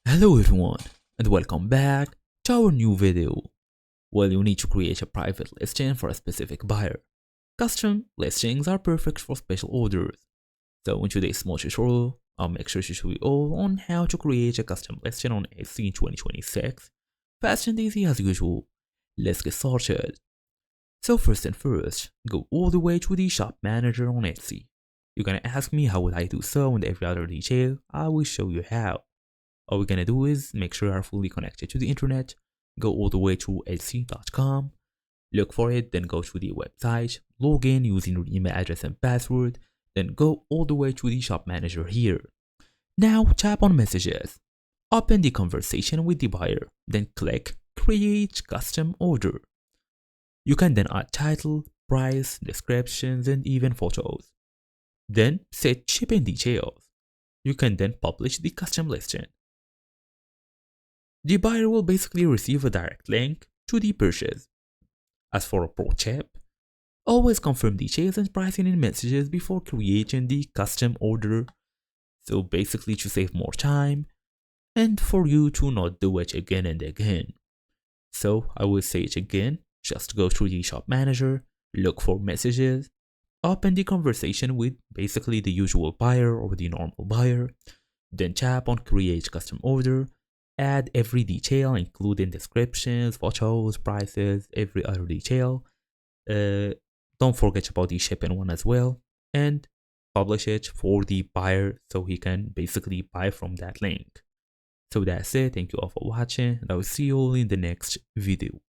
Hello everyone and welcome back to our new video. Well, you need to create a private listing for a specific buyer. Custom listings are perfect for special orders. So in today's small tutorial, I'll make sure to show you all on how to create a custom listing on Etsy in 2026. Fast and easy as usual. Let's get started. So first and first, go all the way to the shop manager on Etsy. You're gonna ask me how would I do so and every other detail, I will show you how. All we're gonna do is make sure you are fully connected to the internet, go all the way to etsy.com, look for it, then go to the website, log in using your email address and password, then go all the way to the shop manager here. Now tap on messages, open the conversation with the buyer, then click create custom order. You can then add title, price, descriptions, and even photos. Then set shipping details. You can then publish the custom listing. The buyer will basically receive a direct link to the purchase. As for a pro tip, always confirm details and pricing in messages before creating the custom order. So basically to save more time and for you to not do it again and again. So I will say it again, just go through the shop manager, look for messages, open the conversation with basically the usual buyer or the normal buyer, then tap on create custom order, add every detail including descriptions, photos, prices, every other detail. Don't forget about the shipping one as well, and publish it for the buyer so he can basically buy from that link. So that's it. Thank you all for watching, and I will see you all in the next video.